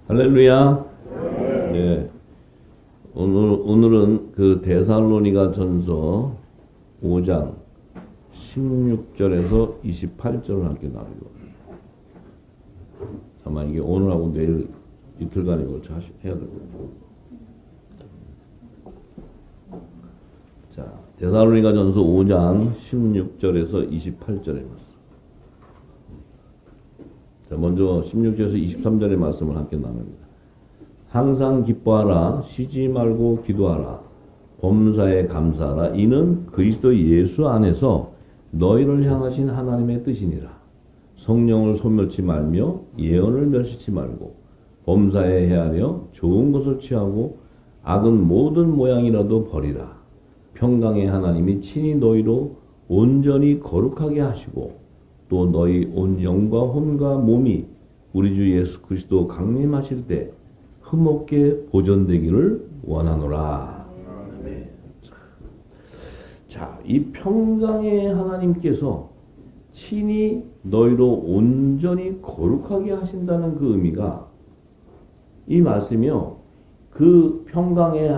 할렐루야. 네. 오늘은 그 데살로니가 전서 5장 16절에서 28절을 함께 나누고, 아마 이게 오늘하고 내일 이틀간에 걸쳐 해야 될 거예요. 자, 데살로니가 전서 5장 16절에서 28절에 말씀. 자, 먼저 16절에서 23절의 말씀을 함께 나눕니다. 항상 기뻐하라. 쉬지 말고 기도하라. 범사에 감사하라. 이는 그리스도 예수 안에서 너희를 향하신 하나님의 뜻이니라. 성령을 소멸치 말며 예언을 멸시치 말고 범사에 헤아려 좋은 것을 취하고 악은 모든 모양이라도 버리라. 평강의 하나님이 친히 너희로 온전히 거룩하게 하시고 또 너희 온 영과 혼과 몸이 우리 주 예수 그리스도 강림하실 때 흠없게 보존되기를 원하노라. 아멘. 자, 이 평강의 하나님께서 친히 너희로 온전히 거룩하게 하신다는 그 의미가, 이 말씀이요, 그 평강의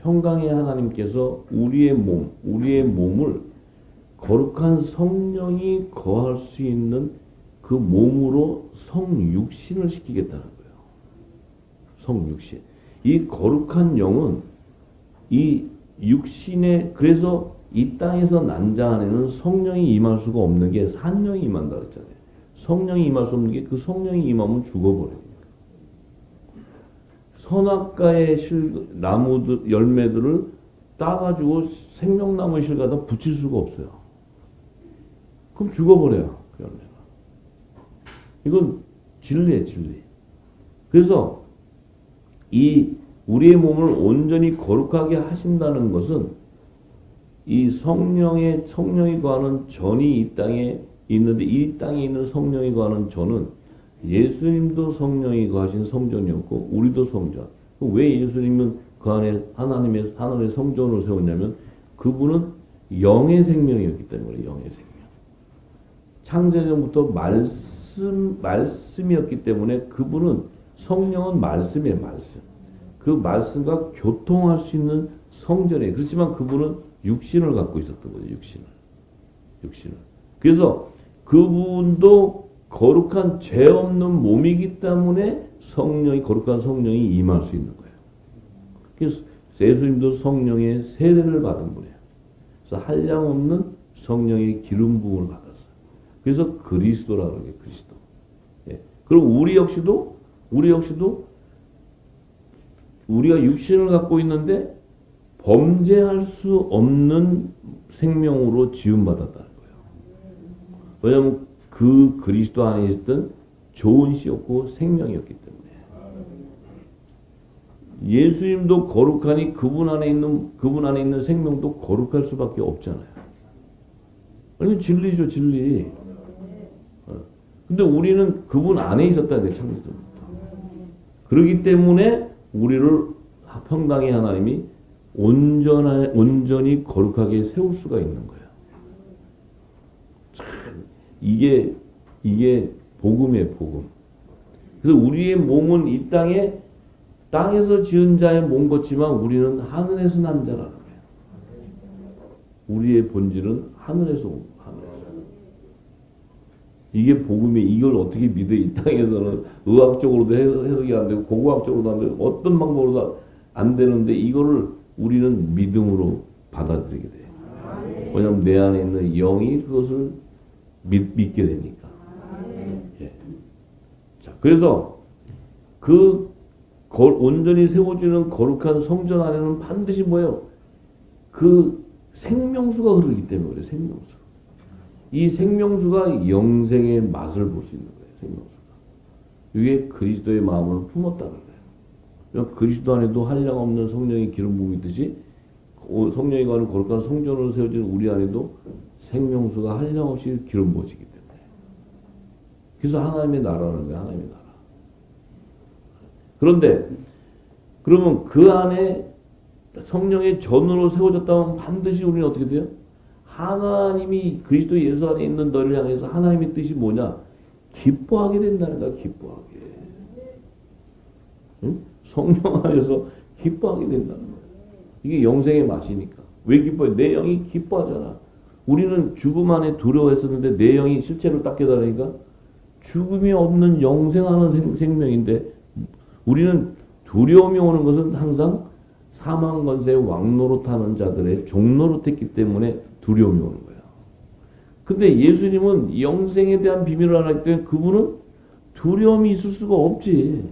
하나님께서 우리의 몸을 거룩한 성령이 거할 수 있는 그 몸으로 성육신을 시키겠다는 거예요. 성육신. 이 거룩한 영은 이 육신에, 그래서 이 땅에서 난 자 안에는 성령이 임할 수가 없는 게 산령이 임한다 그랬잖아요. 성령이 임할 수 없는 게, 그 성령이 임하면 죽어버립니다. 선악과의 나무들, 열매들을 따가지고 생명나무 실과다 붙일 수가 없어요. 그럼 죽어버려요, 그 열매가. 이건 진리예요, 진리. 그래서 이 우리의 몸을 온전히 거룩하게 하신다는 것은 이 성령이 거하는 전이 이 땅에 있는데, 이 땅에 있는 성령이 거하는 전은 예수님도 성령이 거하신 성전이었고 우리도 성전. 왜 예수님은 그 안에 하나님의 하늘의 성전을 세웠냐면, 그분은 영의 생명이었기 때문에. 영의 생명. 창세전부터 말씀이었기 때문에 그분은, 성령은 말씀이에요, 말씀. 그 말씀과 교통할 수 있는 성전이에요. 그렇지만 그분은 육신을 갖고 있었던 거죠, 육신을. 그래서 그분도 거룩한 죄 없는 몸이기 때문에 거룩한 성령이 임할 수 있는 거예요. 그래서 예수님도 성령의 세례를 받은 분이에요. 그래서 한량없는 성령의 기름 부음을 받았어요. 그래서 그리스도라는 게 그리스도. 예. 그리고 우리 역시도 우리가 육신을 갖고 있는데 범죄할 수 없는 생명으로 지음받았다는 거예요. 왜냐하면 그 그리스도 안에 있었던 좋은 씨였고 생명이었기 때문에. 예수님도 거룩하니 그분 안에 있는 생명도 거룩할 수밖에 없잖아요. 아니, 진리죠, 진리. 근데 우리는 그분 안에 있었다는 게 창조부터. 그렇기 때문에 우리를 평강의 하나님이 온전히 거룩하게 세울 수가 있는 거예요. 참, 이게 복음이에요, 복음. 그래서 우리의 몸은 이 땅에서 지은 자의 몸 같지만 우리는 하늘에서 난 자라는 거예요. 우리의 본질은 하늘에서 온 거예요. 이게 복음이, 이걸 어떻게 믿어? 이 땅에서는 의학적으로도 해석이 안 되고 고고학적으로도 안 되고 어떤 방법으로도 안 되는데, 이거를 우리는 믿음으로 받아들이게 돼요. 왜냐하면 내 안에 있는 영이 그것을 믿게 되니까. 예. 자, 그래서 그 온전히 세워지는 거룩한 성전 안에는 반드시 뭐예요? 그 생명수가 흐르기 때문에 그래요. 생명수. 이 생명수가 영생의 맛을 볼 수 있는 거예요. 생명수가. 이게 그리스도의 마음을 품었다는 거예요. 그리스도 안에도 한량없는 성령의 기름 부음이 있듯이 성령이 가는 거룩한 성전으로 세워진 우리 안에도 생명수가 한량없이 기름 부어지기 때문에. 그래서 하나님의 나라라는 거예요. 하나님의 나라. 그런데 그러면 그 안에 성령의 전으로 세워졌다면 반드시 우리는 어떻게 돼요? 하나님이 그리스도 예수 안에 있는 너를 향해서 하나님의 뜻이 뭐냐? 기뻐하게 된다는 거야. 기뻐하게. 응? 성령 안에서 기뻐하게 된다는 거예요. 이게 영생의 맛이니까. 왜 기뻐해? 내 영이 기뻐하잖아. 우리는 죽음 안에 두려워했었는데 내 영이 실체로 딱 깨달으니까 죽음이 없는 영생하는 생명인데 우리는 두려움이 오는 것은 항상 사망 권세의 왕노릇하는 자들의 종노릇했기 때문에 두려움이 오는 거야. 근데 예수님은 영생에 대한 비밀을 알았기 때문에 그분은 두려움이 있을 수가 없지.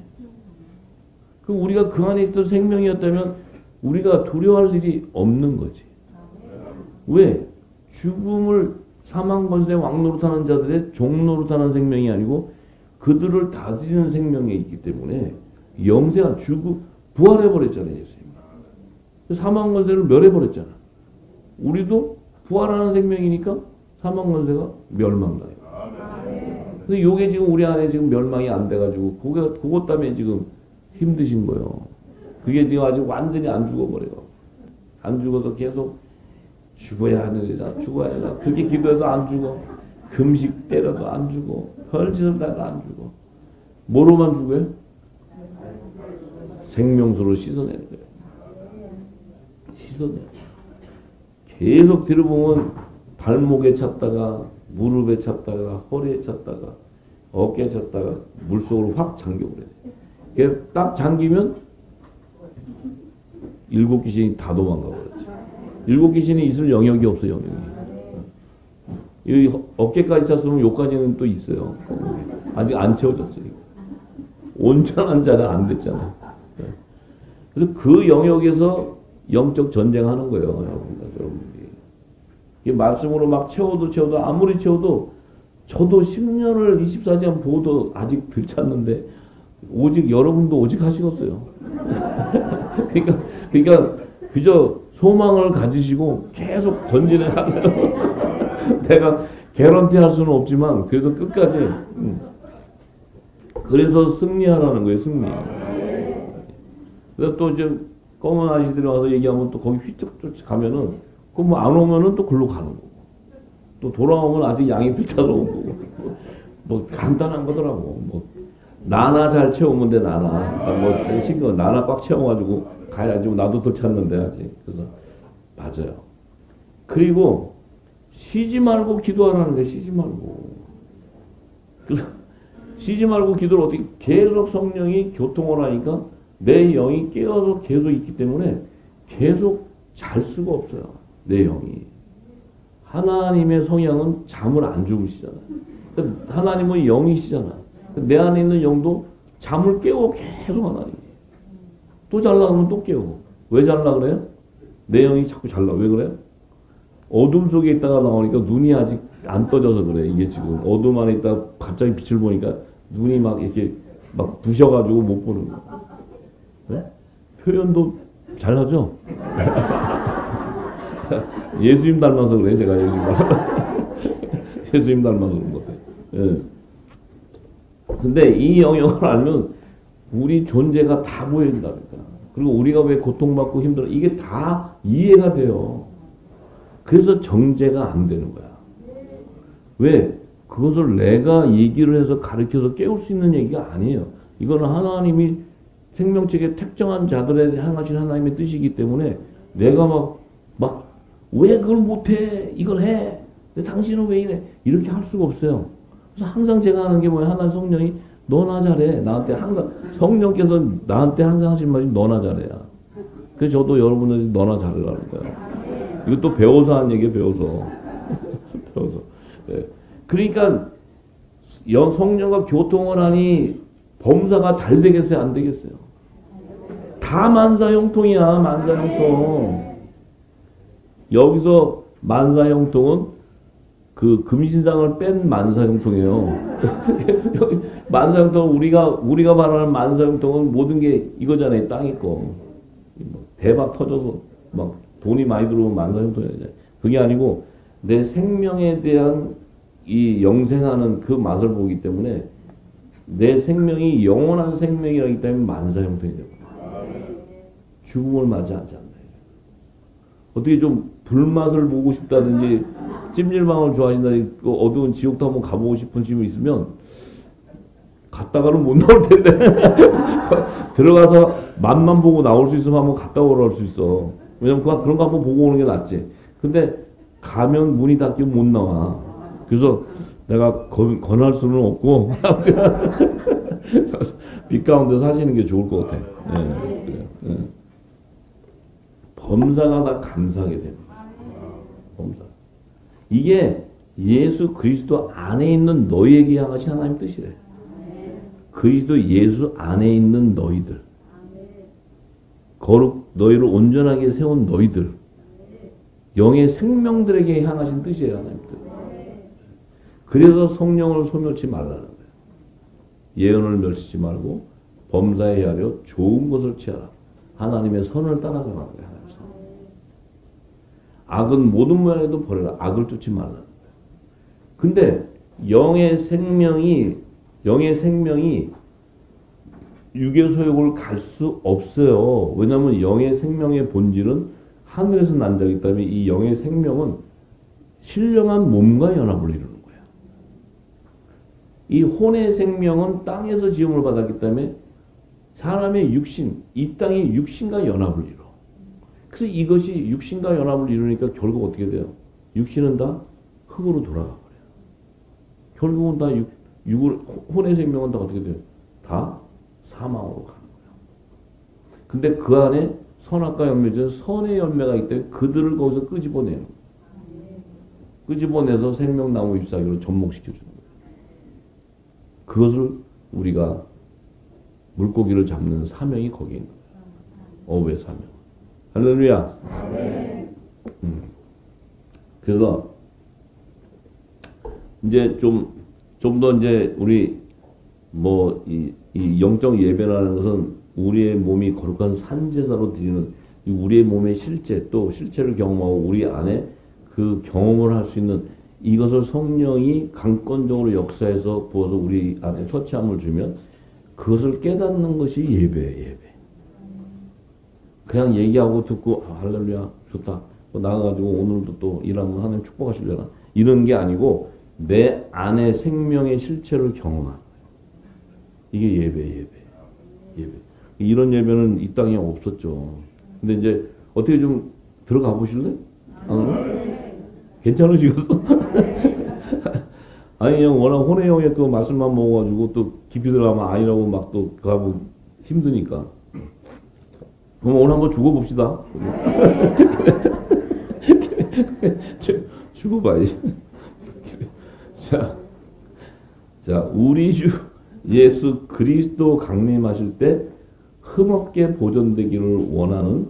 그럼 우리가 그 안에 있던 생명이었다면 우리가 두려워할 일이 없는 거지. 왜? 죽음을 사망 권세 왕노릇하는 자들의 종노릇하는 생명이 아니고 그들을 다스리는 생명이 있기 때문에 영생한 죽음 부활해버렸잖아요. 예수님. 사망 권세를 멸해버렸잖아. 우리도 부활하는 생명이니까 사망 권세가 멸망당해. 근데 요게 지금 우리 안에 지금 멸망이 안 돼가지고 그것 때문에 지금 힘드신 거예요. 그게 지금 아직 완전히 안 죽어버려요. 안 죽어서 계속 죽어야 하느니라 죽어야 하느니라. 그렇게 기도해도 안 죽어. 금식 때려도 안 죽어. 헐짓을 다해도 안 죽어. 뭐로만 죽어요? 생명수로 씻어내는 거예요. 씻어내요. 계속 들어보면 발목에 찼다가 무릎에 찼다가 허리에 찼다가 어깨에 찼다가 물속으로 확 잠겨버려요. 딱 잠기면 일곱 귀신이 다 도망가 버렸죠. 일곱 귀신이 있을 영역이 없어요. 영역이. 여기 어깨까지 찼으면 요까지는 또 있어요. 아직 안 채워졌으니까. 온전한 자가 안 됐잖아요. 그래서 그 영역에서 영적 전쟁하는 거예요. 여러분들이. 이 말씀으로 막 채워도 아무리 채워도 저도 10년을 24시간 보도 아직 덜 찼는데 오직 여러분도 오직 하시겠어요. 그러니까 그저 소망을 가지시고 계속 전진해 하세요. 내가 개런티 할 수는 없지만 그래도 끝까지. 그래서 승리하라는 거예요. 승리. 그래서 또 이제 검은 아저씨들이 와서 얘기하면 또 거기 휘쩍 가면은 그 뭐 안 오면은 또 글로 가는 거고 또 돌아오면 아직 양이 들쳐도 거고 뭐 간단한 거더라고. 뭐 나나 잘 채우면 돼. 나나 뭐 신경 나나 꽉 채워가지고 가야지. 나도 더 찾는데 아직. 그래서 맞아요. 그리고 쉬지 말고 기도하라는 거예요. 쉬지 말고. 그래서 쉬지 말고 기도를 어떻게 계속 성령이 교통을 하니까 내 영이 깨어서 계속 있기 때문에 계속 잘 수가 없어요. 내 영이. 하나님의 성향은 잠을 안 주무시잖아요. 하나님은 영이시잖아. 내 안에 있는 영도 잠을 깨워 계속 하나님이. 또 잘라 그러면 또 깨우고. 왜 잘라 그래요? 내 영이 자꾸 잘라. 왜 그래요? 어둠 속에 있다가 나오니까 눈이 아직 안 떠져서 그래. 이게 지금 어둠 안에 있다가 갑자기 빛을 보니까 눈이 막 이렇게 막 부셔가지고 못 보는 거야. 네? 표현도 잘하죠? 예수님 닮아서 그래. 제가 예수님 닮아서. 예수님 닮아서 그런 것 같아요. 예. 근데 이 영역을 알면 우리 존재가 다 보인다니까. 그리고 우리가 왜 고통받고 힘들어. 이게 다 이해가 돼요. 그래서 정죄가 안 되는 거야. 왜? 그것을 내가 얘기를 해서 가르쳐서 깨울 수 있는 얘기가 아니에요. 이거는 하나님이 생명체계 특정한 자들에 향하신 하나님의 뜻이기 때문에 내가 왜 그걸 못해? 이걸 해? 당신은 왜 이래? 이렇게 할 수가 없어요. 그래서 항상 제가 하는 게 뭐예요? 하나님 성령이 너나 잘해. 나한테 항상 성령께서 나한테 항상 하신 말이 너나 잘해야. 그래서 저도 여러분들이 너나 잘하라는 거예요. 이것도 배워서 한 얘기예요. 배워서. 배워서. 네. 그러니까 성령과 교통을 하니 범사가 잘 되겠어요? 안 되겠어요? 다 만사형통이야. 만사형통. 여기서 만사형통은 그 금신상을 뺀 만사형통이에요. 만사형통은 우리가 말하는 만사형통은 모든 게 이거잖아요. 땅 있고 대박 터져서 막 돈이 많이 들어오면 만사형통이잖아요. 그게 아니고 내 생명에 대한 이 영생하는 그 맛을 보기 때문에 내 생명이 영원한 생명이라기 때문에 만사형통이 되고 죽음을 맞이하지 않는다. 어떻게 좀 불맛을 보고 싶다든지 찜질방을 좋아하신다든지 어두운 지옥도 한번 가보고 싶은 집이 있으면 갔다가는 못 나올 텐데. 들어가서 맛만 보고 나올 수 있으면 한번 갔다 오라 할 수 있어. 왜냐면 그런 거 한번 보고 오는 게 낫지. 근데 가면 문이 닫히면 못 나와. 그래서 내가 권할 수는 없고 빛 가운데 사시는 게 좋을 것 같아. 예, 그래요. 예. 범사가 다 감사하게 됩니다. 범사. 이게 예수 그리스도 안에 있는 너희에게 향하신 하나님 뜻이래. 그리스도 예수 안에 있는 너희들. 거룩 너희를 온전하게 세운 너희들. 영의 생명들에게 향하신 뜻이에요. 하나님 뜻. 그래서 성령을 소멸치 말라는 거예요. 예언을 멸시지 말고 범사에 헤아려 좋은 것을 취하라. 하나님의 선을 따라가라는 거예요. 악은 모든 모양에도 버려라. 악을 쫓지 말라는 거예요. 근데 영의 생명이 육의 소욕을 갈 수 없어요. 왜냐하면 영의 생명의 본질은 하늘에서 난 자이기 때문에 이 영의 생명은 신령한 몸과 연합을 이루는 거예요. 이 혼의 생명은 땅에서 지음을 받았기 때문에 사람의 육신, 이 땅의 육신과 연합을 이뤄. 그래서 이것이 육신과 연합을 이루니까 결국 어떻게 돼요? 육신은 다 흙으로 돌아가 버려요. 결국은 다 혼의 생명은 다 어떻게 돼요? 다 사망으로 가는 거예요. 근데 그 안에 선악과 열매전 선의 열매가 있기 때문에 그들을 거기서 끄집어내는 거예요. 끄집어내서 생명나무 잎사귀로 접목시켜주는 거예요. 그것을 우리가 물고기를 잡는 사명이 거기에 있는 거예요. 어부의 사명. 할렐루야. 그래서 이제 좀 더 이제 우리 이 영적 예배라는 것은 우리의 몸이 거룩한 산제사로 드리는 우리의 몸의 실제 또 실체를 경험하고 우리 안에 그 경험을 할 수 있는 이것을 성령이 강권적으로 역사해서 부어서 우리 안에 처치함을 주면 그것을 깨닫는 것이 예배예요. 예배. 그냥 얘기하고 듣고 할렐루야 좋다. 나가가지고 오늘도 또 일하면 하나님 축복하시려나 이런 게 아니고 내 안에 생명의 실체를 경험하는 거예요. 이게 예배. 이런 예배는 이 땅에 없었죠. 근데 이제 어떻게 좀 들어가 보실래? 괜찮으시겠어? 아니 그냥 워낙 혼의 영의 그 말씀만 먹어가지고 또 깊이 들어가면 아니라고 막 또 가고 힘드니까. 그럼 오늘 한번 죽어봅시다. 죽어봐야지. 자, 우리 주 예수 그리스도 강림하실 때 흠없게 보존되기를 원하는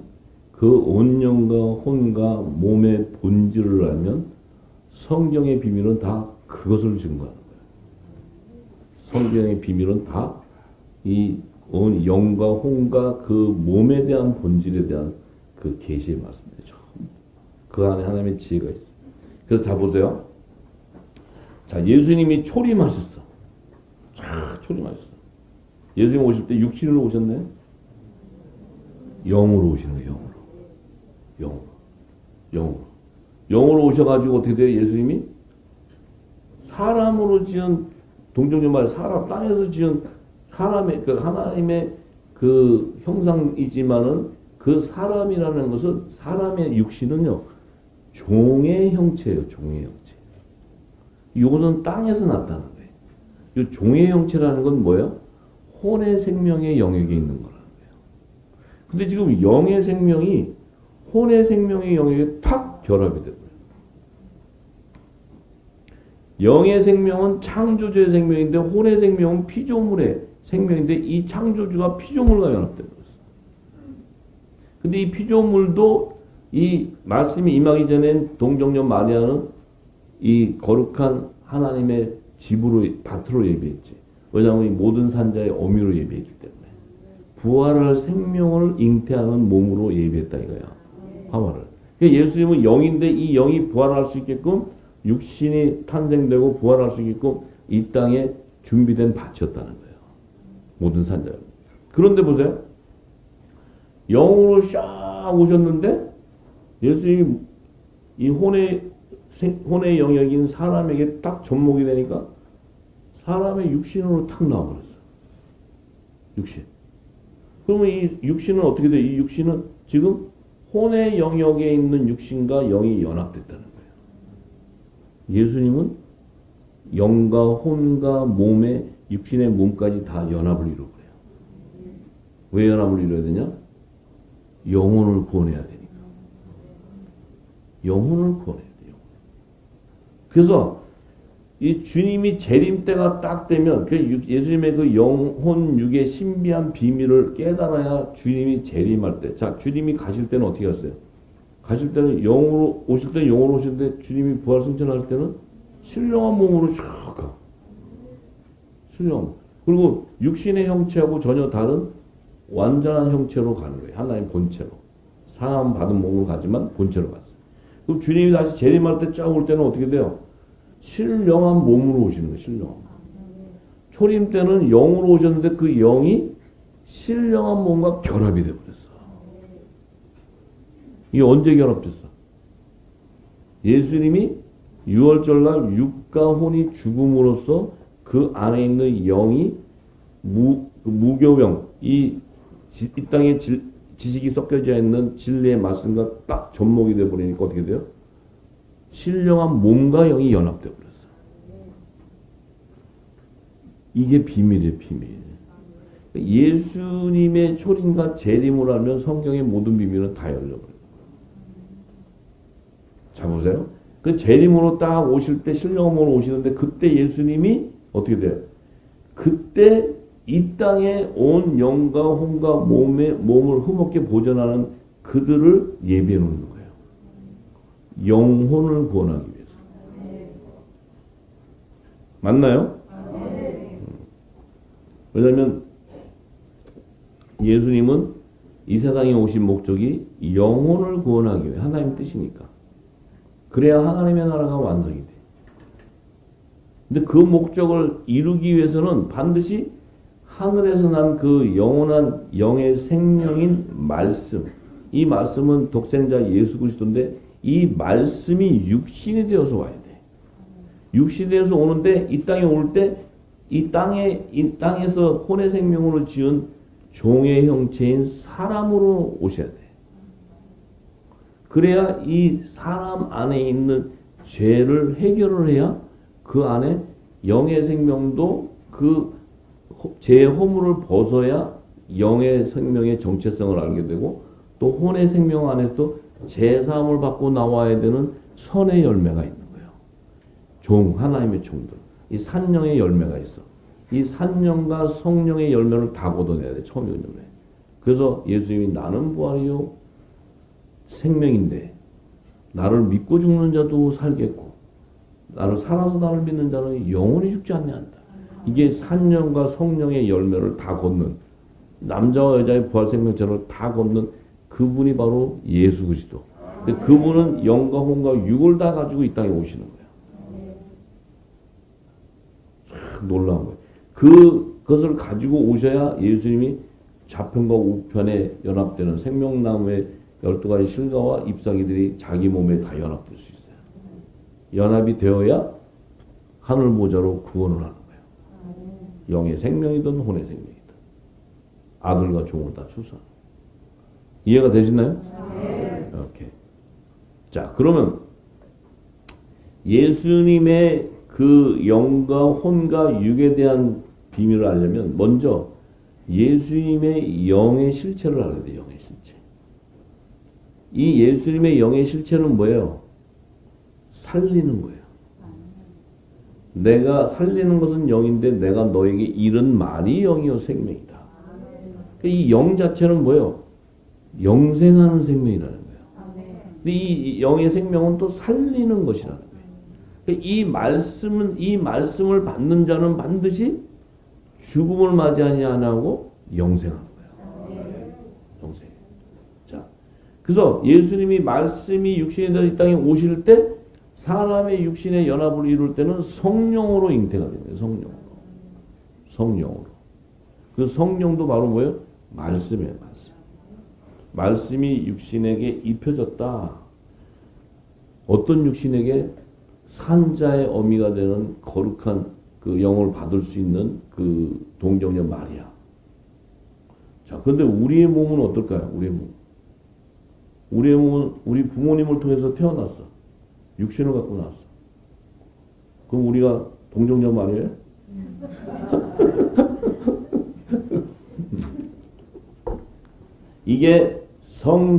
그 온영과 혼과 몸의 본질을 알면 성경의 비밀은 다 그것을 증거하는 거예요. 성경의 비밀은 다 이 영과 혼과 그 몸에 대한 본질에 대한 그 계시의 말씀이죠. 그 안에 하나님의 지혜가 있어요. 그래서 자 보세요. 자 예수님이 초림하셨어. 초림하셨어. 예수님 오실 때 육신으로 오셨네. 영으로 오시는 거예요. 영으로 오셔가지고 어떻게 돼요? 예수님이 사람으로 지은 동정녀 말 사람 땅에서 지은 사람의 그 하나님의 그 형상이지만은 그 사람이라는 것은 사람의 육신은요 종의 형체예요. 종의 형체. 이것은 땅에서 났다는 거예요. 이 종의 형체라는 건 뭐예요? 혼의 생명의 영역에 있는 거라는 거예요. 근데 지금 영의 생명이 혼의 생명의 영역에 탁 결합이 되고요. 영의 생명은 창조주의 생명인데 혼의 생명은 피조물의 생명인데 이 창조주가 피조물과 연합되고 있어요. 근데 이 피조물도 이 말씀이 임하기 전엔 동정녀 마리아는 이 거룩한 하나님의 집으로 밭으로 예배했지. 왜냐하면 이 모든 산자의 어미로 예배했기 때문에 부활할 생명을 잉태하는 몸으로 예배했다 이거야. 하와를. 그러니까 예수님은 영인데 이 영이 부활할 수 있게끔 육신이 탄생되고 부활할 수 있게끔 이 땅에 준비된 밭이었다는 거예요. 모든 산자. 그런데 보세요. 영으로 샥 오셨는데 예수님이 이 혼의 영역인 사람에게 딱 접목이 되니까 사람의 육신으로 탁 나와버렸어요. 육신. 그러면 이 육신은 어떻게 돼? 이 육신은 지금 혼의 영역에 있는 육신과 영이 연합됐다는 거예요. 예수님은 영과 혼과 몸의 육신의 몸까지 다 연합을 이루고 그래요. 왜 연합을 이루어야 되냐? 영혼을 구원해야 되니까. 영혼을 구원해야 돼요. 그래서 이 주님이 재림 때가 딱 되면 그 예수님의 그 영혼 육의 신비한 비밀을 깨달아야 주님이 재림할 때. 자, 주님이 가실 때는 어떻게 갔어요? 가실 때는 영으로 오실 때는 영으로 오시는데 주님이 부활 승천하실 때는 신령한 몸으로 쭉 가. 신령. 그리고 육신의 형체하고 전혀 다른 완전한 형체로 가는 거예요. 하나님 본체로. 상함 받은 몸으로 가지만 본체로 갔어요. 그럼 주님이 다시 재림할 때 쫙 올 때는 어떻게 돼요? 신령한 몸으로 오시는 거예요. 신령한 몸. 초림 때는 영으로 오셨는데 그 영이 신령한 몸과 결합이 되어버렸어. 이게 언제 결합됐어? 예수님이 6월절날 육과 혼이 죽음으로써 그 안에 있는 영이 무교병, 이 땅에 지식이 섞여져 있는 진리의 말씀과 딱 접목이 되어버리니까 어떻게 돼요? 신령한 몸과 영이 연합되어 버렸어요. 이게 비밀이에요, 비밀. 예수님의 초림과 재림을 하면 성경의 모든 비밀은 다 열려버려요. 자, 보세요. 그 재림으로 딱 오실 때, 신령한 몸으로 오시는데, 그때 예수님이 어떻게 돼요? 그때 이 땅에 온 영과 혼과 몸을 흠없게 보존하는 그들을 예비해 놓는 거예요. 영혼을 구원하기 위해서. 맞나요? 왜냐하면 예수님은 이 세상에 오신 목적이 영혼을 구원하기 위해 하나님 뜻이니까. 그래야 하나님의 나라가 완성이 돼. 근데 그 목적을 이루기 위해서는 반드시 하늘에서 난 그 영원한 영의 생명인 말씀. 이 말씀은 독생자 예수 그리스도인데 이 말씀이 육신이 되어서 와야 돼. 육신이 되어서 오는데 이 땅에 올 때 이 땅에서 혼의 생명으로 지은 종의 형체인 사람으로 오셔야 돼. 그래야 이 사람 안에 있는 죄를 해결을 해야 그 안에 영의 생명도 그 죄의 허물을 벗어야 영의 생명의 정체성을 알게 되고 또 혼의 생명 안에서도 제사함을 받고 나와야 되는 선의 열매가 있는 거예요. 종, 하나님의 종들. 이 산령의 열매가 있어. 이 산령과 성령의 열매를 다 걷어내야 돼. 처음에 열매. 그래서 예수님이 나는 부활이요 생명인데 나를 믿고 죽는 자도 살겠고 나를 살아서 나를 믿는 자는 영원히 죽지 않냐 한다. 이게 산령과 성령의 열매를 다 걷는 남자와 여자의 부활 생명체를 다 걷는 그분이 바로 예수 그리스도. 그분은 영과 혼과 육을 다 가지고 이 땅에 오시는 거예요. 참 놀라운 거예요. 그것을 가지고 오셔야 예수님이 좌편과 우편에 연합되는 생명나무의 12가지 실과와 잎사귀들이 자기 몸에 다 연합될 수 있어요. 연합이 되어야 하늘 보좌로 구원을 하는 거예요. 영의 생명이든 혼의 생명이든 아들과 종을 다 출산. 이해가 되시나요? 네. 오케이. 자, 그러면 예수님의 그 영과 혼과 육에 대한 비밀을 알려면 먼저 예수님의 영의 실체를 알아야 돼요. 영의 실체. 이 예수님의 영의 실체는 뭐예요? 살리는 거예요. 내가 살리는 것은 영인데 내가 너에게 이른 말이 영이요 생명이다. 이 영 자체는 뭐예요? 영생하는 생명이라는 거예요. 근데 이 영의 생명은 또 살리는 것이라는 거예요. 이 말씀을 받는 자는 반드시 죽음을 맞이하지 않고 영생하는 거예요. 영생. 자, 그래서 예수님이 말씀이 육신이 되어 이 땅에 오실 때 사람의 육신의 연합을 이룰 때는 성령으로 잉태가 됩니다. 성령으로. 성령으로. 그 성령도 바로 뭐예요? 말씀이에요. 말씀. 말씀이 육신에게 입혀졌다. 어떤 육신에게 산자의 어미가 되는 거룩한 그 영을 받을 수 있는 그 동정녀 마리아. 자, 그런데 우리의 몸은 어떨까요? 우리의 몸. 우리의 몸은 우리 부모님을 통해서 태어났어. 육신을 갖고 나왔어. 그럼 우리가 동정녀 아니에요? 이게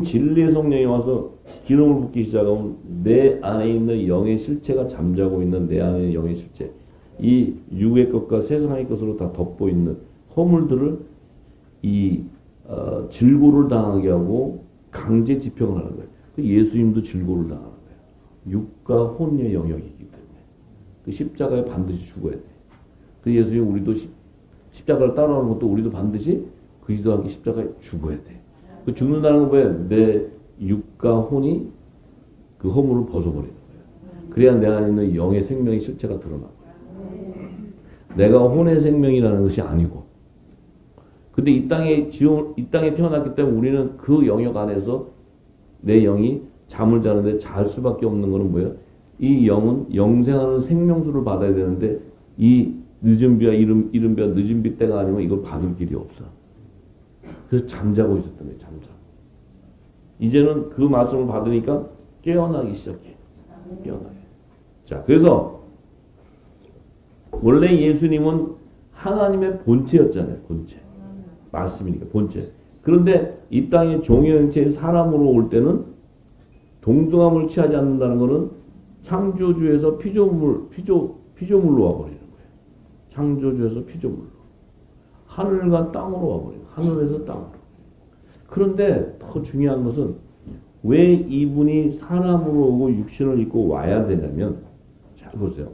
진리의 성령이 와서 기름을 붓기 시작하면 내 안에 있는 영의 실체가 잠자고 있는 내 안에 있는 영의 실체, 이 육의 것과 세상의 것으로 다 덮고 있는 허물들을 질고를 당하게 하고 강제 집행을 하는 거예요. 예수님도 질고를 당하는 거예요. 육과 혼의 영역이기 때문에 그 십자가에 반드시 죽어야 돼. 그 예수님 우리도 십자가를 따라오는 것도 우리도 반드시 그리스도와 함께 십자가에 죽어야 돼. 그 죽는다는 건 뭐예요? 내 육과 혼이 그 허물을 벗어버리는 거예요. 그래야 내 안에 있는 영의 생명의 실체가 드러나는 거예요. 내가 혼의 생명이라는 것이 아니고, 근데 이 땅에 태어났기 때문에 우리는 그 영역 안에서 내 영이 잠을 자는데 잘 수밖에 없는 것은 뭐예요? 이 영은 영생하는 생명수를 받아야 되는데 이 늦은 비와 이른 비와 늦은 비 때가 아니면 이걸 받을 길이 없어. 그래서 잠자고 있었던 거예요. 잠자고. 이제는 그 말씀을 받으니까 깨어나기 시작해. 깨어나게. 자, 그래서 원래 예수님은 하나님의 본체였잖아요. 본체. 말씀이니까 본체. 그런데 이 땅에 종의 형체의 사람으로 올 때는 동등함을 취하지 않는다는 것은 창조주에서 피조물로 와버리는 거예요. 창조주에서 피조물로. 하늘과 땅으로 와버리는 거예요. 하늘에서 땅으로. 그런데 더 중요한 것은 왜 이분이 사람으로 오고 육신을 입고 와야 되냐면, 잘 보세요.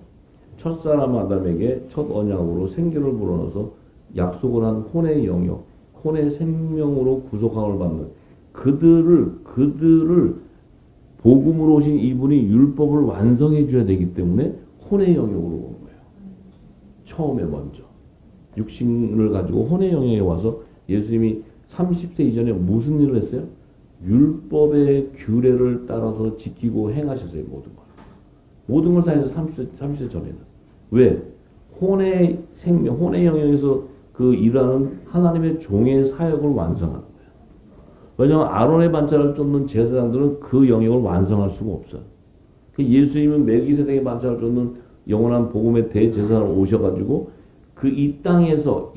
첫사람 아담에게 첫 언약으로 생기를 불어넣어서 약속을 한 혼의 영역, 혼의 생명으로 구속함을 받는 그들을 복음으로 오신 이분이 율법을 완성해 줘야 되기 때문에 혼의 영역으로 온 거예요. 처음에 먼저 육신을 가지고 혼의 영역에 와서 예수님이 30세 이전에 무슨 일을 했어요? 율법의 규례를 따라서 지키고 행하셨어요. 모든 걸 다 해서 30세 전에는. 왜? 혼의 생명, 혼의 영역에서 그 일하는 하나님의 종의 사역을 완성하는 거예요. 왜냐하면 아론의 반차를 쫓는 제사장들은 그 영역을 완성할 수가 없어요. 예수님은 멜기세덱의 반차를 쫓는 영원한 복음의 대제사장으로 오셔가지고 그 이 땅에서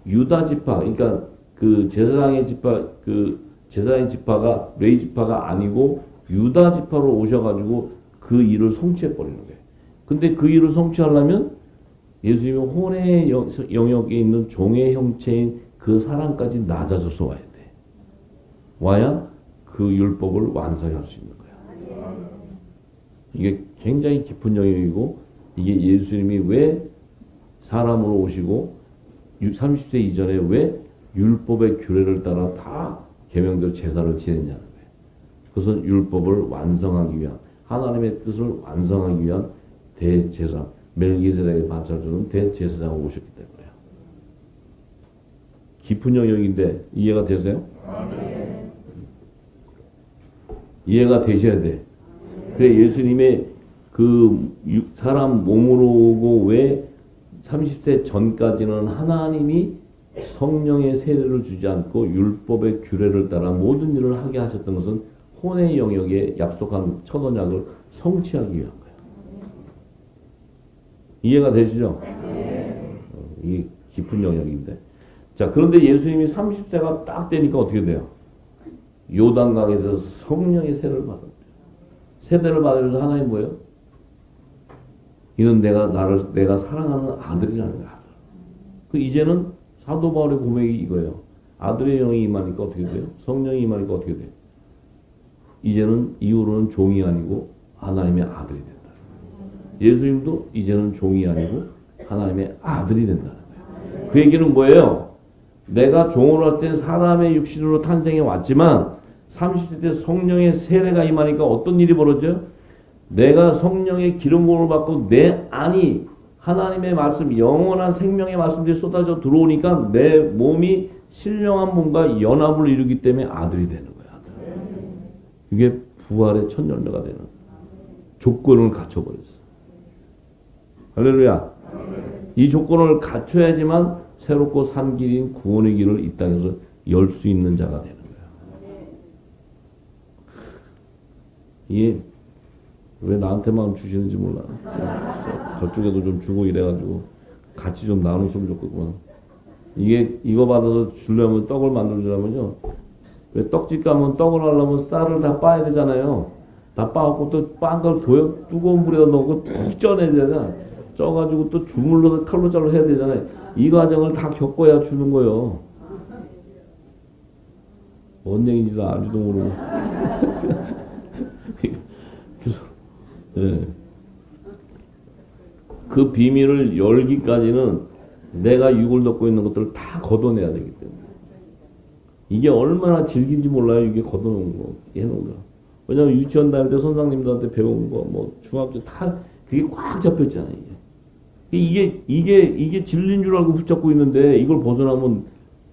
유다 지파, 그러니까 그 제사장의 지파가 레위 지파가 아니고 유다 지파로 오셔가지고 그 일을 성취해 버리는 거예요. 근데 그 일을 성취하려면 예수님이 혼의 영역에 있는 종의 형체인 그 사람까지 낮아져서 와야 돼. 와야 그 율법을 완성할 수 있는 거야. 이게 굉장히 깊은 영역이고, 이게 예수님이 왜 사람으로 오시고 30세 이전에 왜 율법의 규례를 따라 다 계명대로 제사를 지냈냐는 거예요. 그것은 율법을 완성하기 위한, 하나님의 뜻을 완성하기 위한 대제사, 멜기세덱의 반차를 주는 대제사장으로 오셨기 때문에요. 깊은 영역인데 이해가 되세요? 이해가 되셔야 돼. 그래 예수님의 그 사람 몸으로 오고 왜 30세 전까지는 하나님이 성령의 세례를 주지 않고 율법의 규례를 따라 모든 일을 하게 하셨던 것은 혼의 영역에 약속한 첫 언약을 성취하기 위한 거예요. 이해가 되시죠? 이게 깊은 영역인데. 자, 그런데 예수님이 30세가 딱 되니까 어떻게 돼요? 요단강에서 성령의 세례를 받았대요. 세례를 받으면서 하나님 뭐예요? 이는 내가 사랑하는 아들이라는 거야. 그 이제는 사도 바울의 고백이 이거예요. 아들의 영이 임하니까 어떻게 돼요? 성령이 임하니까 어떻게 돼요? 이제는 이후로는 종이 아니고 하나님의 아들이 된다. 예수님도 이제는 종이 아니고 하나님의 아들이 된다는 거예요. 그 얘기는 뭐예요? 내가 종으로 왔을 때 사람의 육신으로 탄생해 왔지만 30세 때 성령의 세례가 임하니까 어떤 일이 벌어져요? 내가 성령의 기름 부음을 받고 내 안이 하나님의 말씀, 영원한 생명의 말씀들이 쏟아져 들어오니까 내 몸이 신령한 몸과 연합을 이루기 때문에 아들이 되는 거야. 아들. 이게 부활의 첫 열매가 되는 조건을 갖춰버렸어. 할렐루야. 이 조건을 갖춰야지만 새롭고 산 길인 구원의 길을 이 땅에서 열 수 있는 자가 되는 거야. 이게 왜 나한테만 주시는지 몰라. 저쪽에도 좀 주고 이래가지고 같이 좀 나눴으면 좋겠구만. 이거 받아서 주려면 떡을 만들어주려면요. 왜 떡집 가면 떡을 하려면 쌀을 다 빻아야 되잖아요. 다 빻았고 또 빻은 걸 뜨거운 물에다 넣고 푹 쪄내야 되잖아. 쪄가지고 또 주물러서 칼로 잘라 해야 되잖아요. 이 과정을 다 겪어야 주는 거예요. 뭔 얘기인지도 알지도 모르고. 그래서 네. 그 비밀을 열기까지는 내가 육을 덮고 있는 것들을 다 걷어내야 되기 때문에 이게 얼마나 질긴지 몰라요. 이게 걷어놓은 거, 해놓은 거. 왜냐면 유치원 다닐 때 선생님들한테 배운 거, 뭐 중학교 다 그게 꽉 잡혀있잖아요. 이게 진리인 줄 알고 붙잡고 있는데 이걸 벗어나면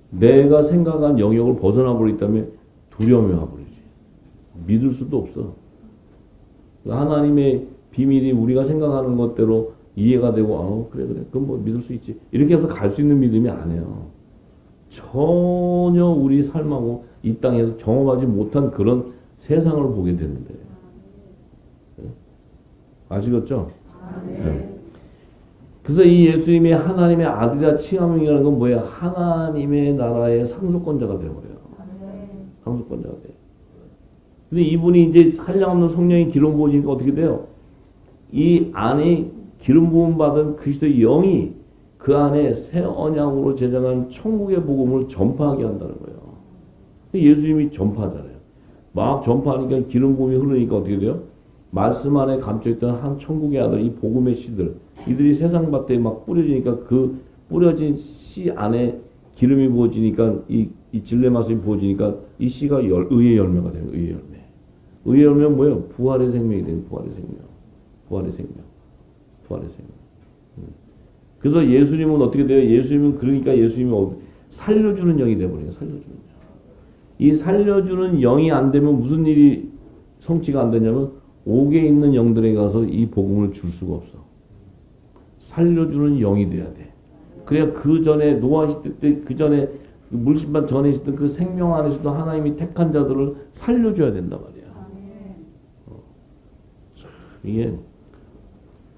내가 생각한 영역을 벗어나 버리기 때문에 두려움이 와버리지. 믿을 수도 없어. 하나님의 비밀이 우리가 생각하는 것대로 이해가 되고 그래 그럼 뭐 믿을 수 있지 이렇게 해서 갈 수 있는 믿음이 아니에요. 전혀 우리 삶하고 이 땅에서 경험하지 못한 그런 세상을 보게 되는데 아시겠죠? 네. 그래서 이 예수님이 하나님의 아들이라 칭함이라는 건 뭐예요? 하나님의 나라의 상속권자가 되어버려요. 상속권자가 돼요. 근데 이분이 이제 한량없는 성령이 기름 부어지니까 어떻게 돼요? 이 안에 기름 부음 받은 그리스도의 영이 그 안에 새 언약으로 제정한 천국의 복음을 전파하게 한다는 거예요. 예수님이 전파하잖아요. 막 전파하니까 기름 부음이 흐르니까 어떻게 돼요? 말씀 안에 감춰있던 한 천국의 아들, 이 복음의 씨들, 이들이 세상 밭에 막 뿌려지니까 그 뿌려진 씨 안에 기름이 부어지니까 이 진리의 말씀이 부어지니까 이 씨가 의의 열매가 되는 거예요. 의의 열매. 의의 열매는 뭐예요? 부활의 생명이 되는 부활의 생명. 부활의 생명. 부활의 생명. 그래서 예수님은 어떻게 돼요? 예수님은 그러니까 예수님이 살려주는 영이 되어버려요. 살려주는 영. 이 살려주는 영이 안 되면 무슨 일이 성취가 안 되냐면 옥에 있는 영들에게 가서 이 복음을 줄 수가 없어. 살려주는 영이 돼야 돼. 그래야 그 전에 노아 시대 때 그 전에 물심판 전에 있었던 그 생명 안에서도 하나님이 택한 자들을 살려줘야 된단 말이야. 이게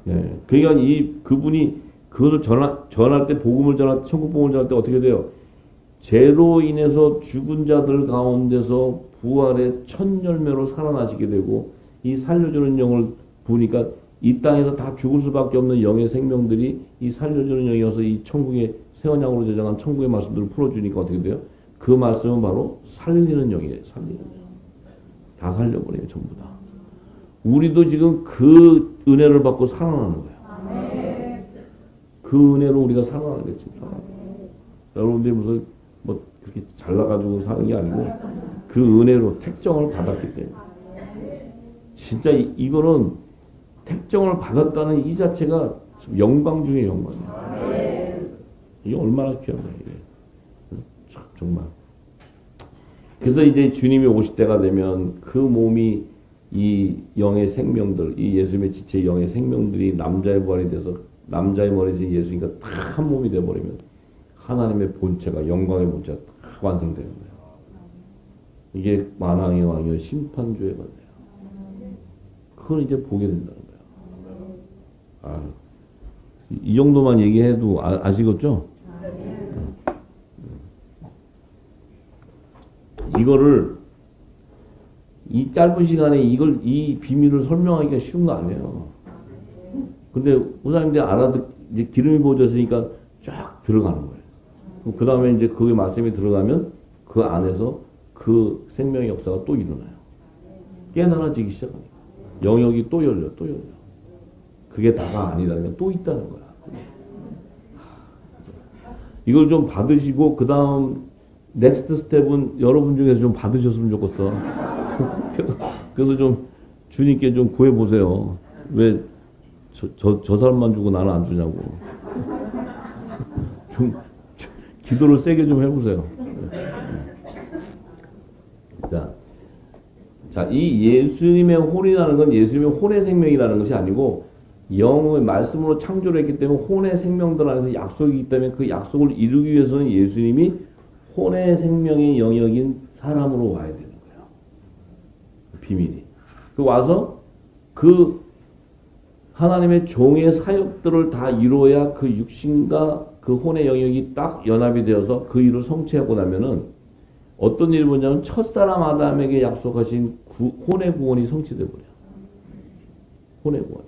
네. 그러니까 그분이 그것을 전할 때 복음을 전할 때 천국 복음을 전할 때 어떻게 돼요? 죄로 인해서 죽은 자들 가운데서 부활의 첫 열매로 살아나시게 되고 이 살려주는 영을 부으니까 이 땅에서 다 죽을 수밖에 없는 영의 생명들이 이 살려주는 영이어서 이 천국의 새 언약으로 제정한 천국의 말씀들을 풀어주니까 어떻게 돼요? 그 말씀은 바로 살리는 영이에요. 살리는 영. 다 살려버려요. 전부 다. 우리도 지금 그 은혜를 받고 살아나는 거예요. 그 은혜로 우리가 살아나는 거지. 여러분들이 무슨 뭐 그렇게 잘나가지고 사는 게 아니고 그 은혜로 택정을 받았기 때문에 진짜 이거는 택정을 받았다는 이 자체가 영광 중에 영광이에요. 이게 얼마나 귀한 거예요. 참 정말. 그래서 이제 주님이 오실 때가 되면 그 몸이 이 영의 생명들, 이 예수님의 지체의 영의 생명들이 남자의 부활이 돼서 남자의 머리에서 예수니까 다 한 몸이 되어버리면 하나님의 본체가 영광의 본체가 다 완성되는 거예요. 이게 만왕의 왕이요 심판주의 받네요. 그걸 이제 보게 된다는 거예요. 이 정도만 얘기해도 아시겠죠? 이거를 이 짧은 시간에 이 비밀을 설명하기가 쉬운 거 아니에요. 근데 우사님들이 이제 기름이 부어졌으니까 쫙 들어가는 거예요. 그 다음에 이제 그 말씀이 들어가면 그 안에서 그 생명의 역사가 또 일어나요. 깨달아지기 시작하니까. 영역이 또 열려. 그게 다가 아니라는 또 있다는 거야. 이걸 좀 받으시고 그 다음 넥스트 스텝은 여러분 중에서 좀 받으셨으면 좋겠어. 그래서 좀 주님께 좀 구해보세요. 왜 저 사람만 주고 나는 안 주냐고. 좀 기도를 세게 좀 해보세요. 자, 이 예수님의 혼이라는 건 예수님의 혼의 생명이라는 것이 아니고 영의 말씀으로 창조를 했기 때문에 혼의 생명들 안에서 약속이 있기 때문에 그 약속을 이루기 위해서는 예수님이 혼의 생명의 영역인 사람으로 와야 되는 거예요. 비밀이. 그 와서 그 하나님의 종의 사역들을 다 이루어야 그 육신과 그 혼의 영역이 딱 연합이 되어서 그 일을 성취하고 나면은 어떤 일이 뭐냐면 첫사람 아담에게 약속하신 혼의 구원이 성취되어 버려요. 혼의 구원이.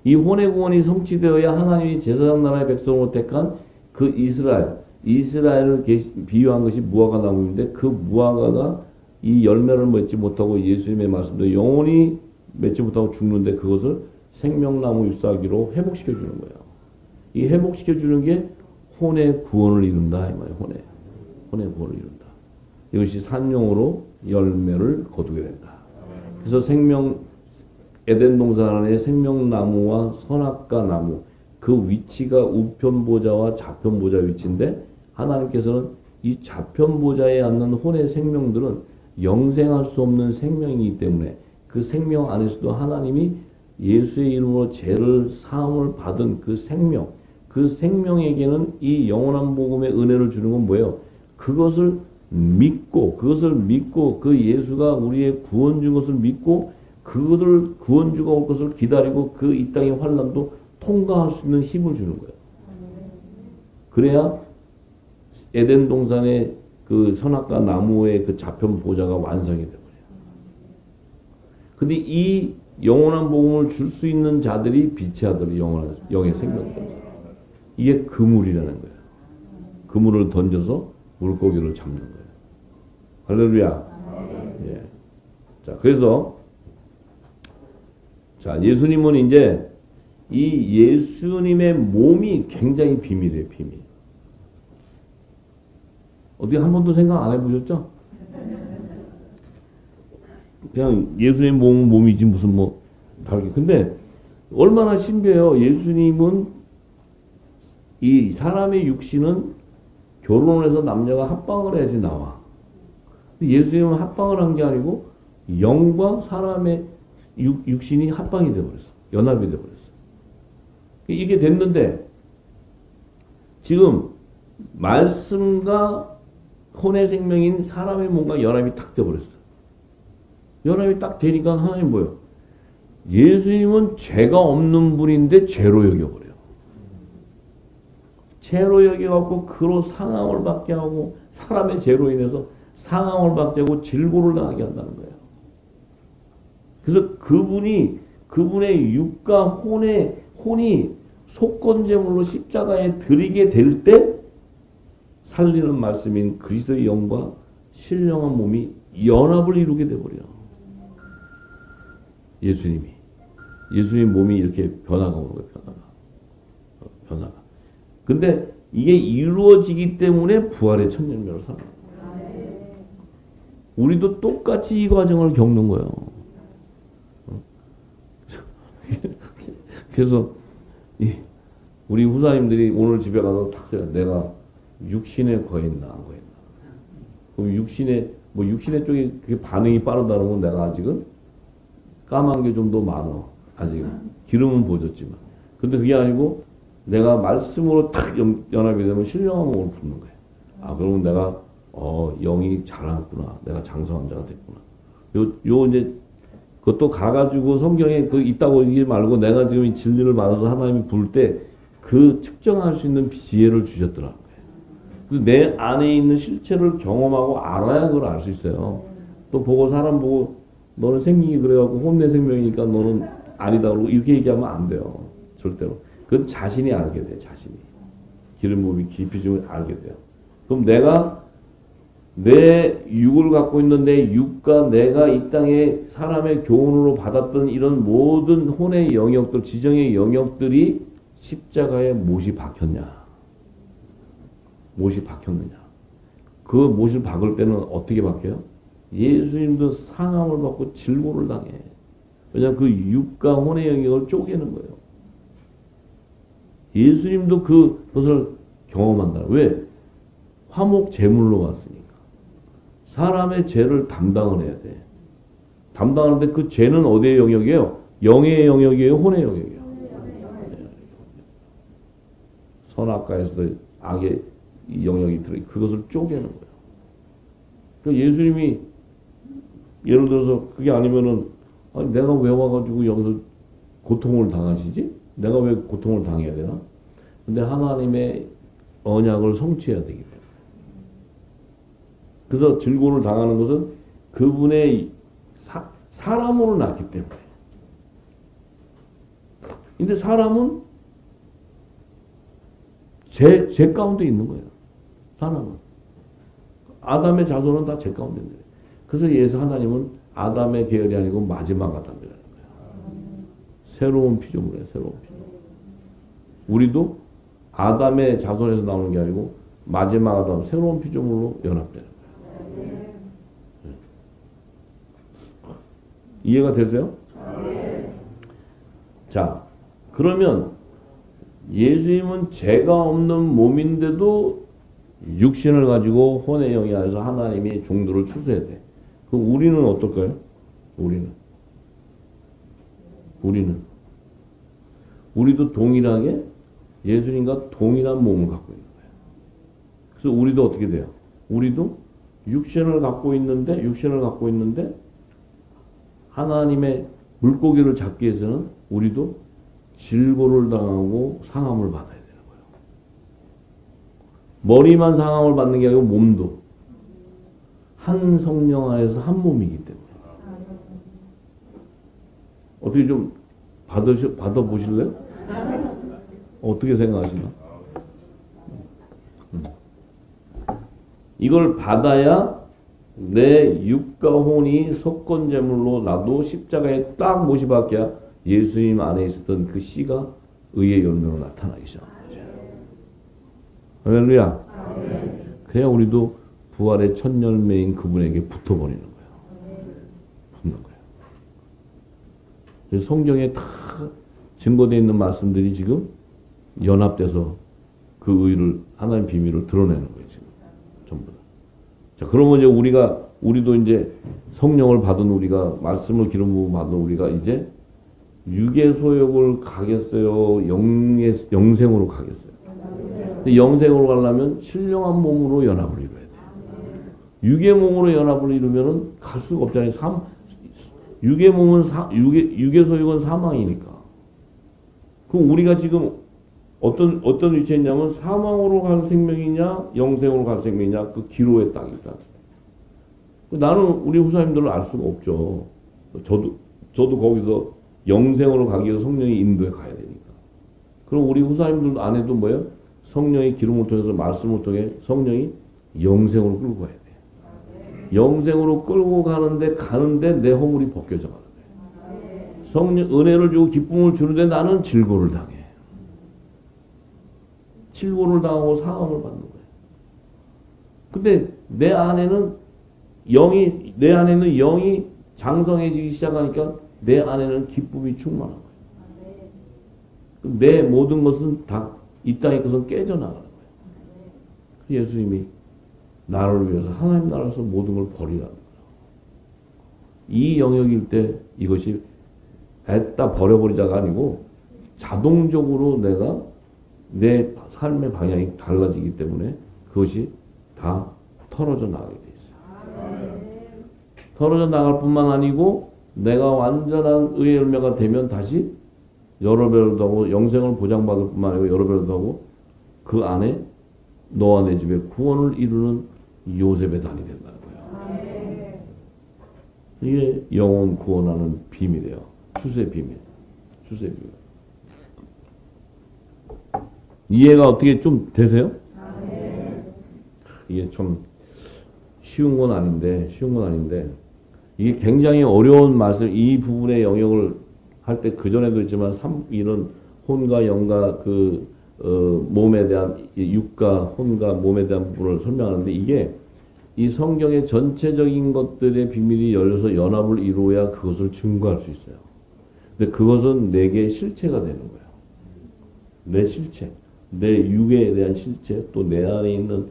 이 혼의 구원이 성취되어야 하나님이 제사장 나라의 백성으로 택한 그 이스라엘을 비유한 것이 무화과 나무인데 그 무화과가 이 열매를 맺지 못하고 예수님의 말씀대로 영원히 맺지 못하고 죽는데 그것을 생명나무 잎사귀로 회복시켜 주는 거예요. 이 회복시켜 주는 게 혼의 구원을 이룬다 이 말이에요. 혼의 구원을 이룬다. 이것이 산용으로 열매를 거두게 된다. 그래서 에덴 동산 안에 생명나무와 선악과 나무 그 위치가 우편보좌와 좌편보좌 위치인데 하나님께서는 이 좌편보좌에 앉는 혼의 생명들은 영생할 수 없는 생명이기 때문에 그 생명 안에서도 하나님이 예수의 이름으로 죄를 사함을 받은 그 생명에게는 이 영원한 복음의 은혜를 주는 건 뭐예요? 그것을 믿고 그 예수가 우리의 구원 준 것을 믿고 그것을 구원주가 올 것을 기다리고 그 이 땅의 환난도 통과할 수 있는 힘을 주는 거예요. 그래야 에덴 동산의 그 선악과 나무의 그 좌편 보좌가 완성이 되어버려요. 근데 이 영원한 복음을 줄 수 있는 자들이 빛의 아들이 영의 생명들. 이게 그물이라는 거예요. 그물을 던져서 물고기를 잡는 거예요. 할렐루야. 예. 자, 그래서 자, 예수님은 이제 이 예수님의 몸이 굉장히 비밀이에요, 비밀. 어떻게 한 번도 생각 안 해보셨죠? 그냥 예수님 몸이지 무슨 뭐 다르게. 근데 얼마나 신비해요. 예수님은 이 사람의 육신은 결혼을 해서 남녀가 합방을 해야지 나와. 예수님은 합방을 한 게 아니고 영과 사람의 육신이 합방이 되어버렸어. 연합이 되어버렸어. 이게 됐는데 지금 말씀과 혼의 생명인 사람의 몸과 연합이 딱 되어버렸어. 연합이 딱 되니까 하나님 뭐예요? 예수님은 죄가 없는 분인데 죄로 여겨버려요. 죄로 여겨갖고 그로 상함을 받게 하고 사람의 죄로 인해서 상함을 받게 하고 질고를 당하게 한다는 거예요. 그래서 그분의 육과 혼이 속건제물로 십자가에 드리게 될 때 살리는 말씀인 그리스도의 영과 신령한 몸이 연합을 이루게 되어버려요. 예수님 몸이 이렇게 변화가 오는 거예요. 변화가. 근데 이게 이루어지기 때문에 부활의 첫 열매로 살아요. 우리도 똑같이 이 과정을 겪는 거예요. 그래서 우리 후사님들이 오늘 집에 가서 탁 써요. 내가 육신에 거했나 안 거했나. 그럼 육신의 쪽이 그게 반응이 빠르다는 건 내가 아직은 까만 게 좀 더 많아. 아직은 기름은 보졌지만. 근데 그게 아니고 내가 말씀으로 탁 연합이 되면 신령한 몸을 품는 거예요. 아, 그러면 내가 영이 자랐구나. 내가 장성한 자가 됐구나. 요 이제 그것도 가가지고 성경에 그 있다고 얘기 말고 내가 지금 이 진리를 받아서 하나님이 부를 때 그 측정할 수 있는 지혜를 주셨더라고요. 내 안에 있는 실체를 경험하고 알아야 그걸 알 수 있어요. 또 보고 사람 보고 너는 생긴이 그래갖고 혼내 생명이니까 너는 아니다 그러고 이렇게 얘기하면 안 돼요. 절대로. 그건 자신이 알게 돼. 자신이. 기름 부음이 깊이 좀 알게 돼요. 그럼 내가 내 육을 갖고 있는 내 육과 내가 이 땅에 사람의 교훈으로 받았던 이런 모든 혼의 영역들, 지정의 영역들이 십자가에 못이 박혔냐? 못이 박혔느냐? 그 못을 박을 때는 어떻게 박혀요? 예수님도 상함을 받고 질고를 당해. 왜냐하면 그 육과 혼의 영역을 쪼개는 거예요. 예수님도 그것을 경험한다. 왜? 화목 제물로 왔으니까. 사람의 죄를 담당을 해야 돼. 담당하는데 그 죄는 어디의 영역이에요? 영의 영역이에요? 혼의 영역이에요? 선악과에서도 악의 이 영역이 들어 그것을 쪼개는 거예요. 그 예수님이 예를 들어서 그게 아니면은 아니, 내가 왜 와가지고 여기서 고통을 당하시지? 내가 왜 고통을 당해야 되나? 근데 하나님의 언약을 성취해야 되기 때문에. 그래서 질고를 당하는 것은 그분의 사람으로 낳기 때문에. 근데 사람은 제 가운데 있는 거예요. 사람은. 아담의 자손은 다 제 가운데 있는 거예요. 그래서 예수 하나님은 아담의 계열이 아니고 마지막 아담이라는 거예요. 새로운 피조물이에요. 새로운 피조물. 우리도 아담의 자손에서 나오는 게 아니고 마지막 아담 새로운 피조물로 연합되는 거예요. 이해가 되세요? 자, 그러면 예수님은 죄가 없는 몸인데도 육신을 가지고 혼의 영이 안에서 하나님이 종들을 추수해야 돼. 그럼 우리는 어떨까요? 우리도 동일하게 예수님과 동일한 몸을 갖고 있는 거예요. 그래서 우리도 어떻게 돼요? 우리도 육신을 갖고 있는데 하나님의 물고기를 잡기 위해서는 우리도 질고를 당하고 상함을 받아야 되는 거예요. 머리만 상함을 받는 게 아니고 몸도 한 성령 안에서 한 몸이기 때문에. 어떻게 좀 받아보실래요? 어떻게 생각하시나? 이걸 받아야 내 육과 혼이 속건제물로 나도 십자가에 딱 못이 박혀야 예수님 안에 있었던 그 씨가 의의 열매로 나타나기 시작합니다. 할렐루야. 그래야 우리도 부활의 첫 열매인 그분에게 붙어버리는 거예요. 붙는 거예요. 성경에 다 증거되어 있는 말씀들이 지금 연합돼서 그 의를 하나님 비밀을 드러내는 거예요. 지금 전부 다. 자, 그러면 이제 우리도 이제 성령을 받은 우리가 말씀을 기름 부음 받은 우리가 이제 육의 소욕을 가겠어요? 영생으로 가겠어요? 근데 영생으로 가려면 신령한 몸으로 연합을 이루어야 돼요. 육의 몸으로 연합을 이루면은 갈 수가 없잖아요. 육의 소욕은 사망이니까. 그럼 우리가 지금 어떤 위치에 있냐면 사망으로 갈 생명이냐 영생으로 갈 생명이냐 그 기로에 딱 있다. 나는 우리 후사님들을 알 수가 없죠. 저도 거기서 영생으로 가기 위해서 성령이 인도에 가야 되니까. 그럼 우리 후사님들 안에도 뭐예요? 성령의 기름을 통해서 말씀을 통해 성령이 영생으로 끌고 가야 돼요. 영생으로 끌고 가는데 내 허물이 벗겨져 가는 거예요. 성령 은혜를 주고 기쁨을 주는데 나는 질고를 당해. 질고를 당하고 상함을 받는 거예요. 근데 내 안에는 영이 장성해지기 시작하니까 내 안에는 기쁨이 충만한 거예요. 내 모든 것은 다 이 땅의 것은 깨져나가는 거예요. 예수님이 나를 위해서 하나님 나라에서 모든 걸 버리라는 거예요. 이 영역일 때 이것이 애따 버려버리자가 아니고 자동적으로 내가 내 삶의 방향이 달라지기 때문에 그것이 다 털어져 나가게 돼 있어요. 털어져 나갈 뿐만 아니고 내가 완전한 의의 열매가 되면 다시 여러 배를 더하고 영생을 보장받을 뿐만 아니고 여러 배를 더하고 그 안에 너와 내 집에 구원을 이루는 요셉의 단이 된다는 거예요. 이게 영혼 구원하는 비밀이에요. 추수의 비밀. 이해가 어떻게 좀 되세요? 이게 참 쉬운 건 아닌데 이게 굉장히 어려운 말씀, 이 부분의 영역을 할 때 그전에도 있지만 이런 혼과 영과 몸에 대한 육과 혼과 몸에 대한 부분을 설명하는데 이게 이 성경의 전체적인 것들의 비밀이 열려서 연합을 이루어야 그것을 증거할 수 있어요. 근데 그것은 내게 실체가 되는 거예요. 내 실체, 내 육에 대한 실체, 또 내 안에 있는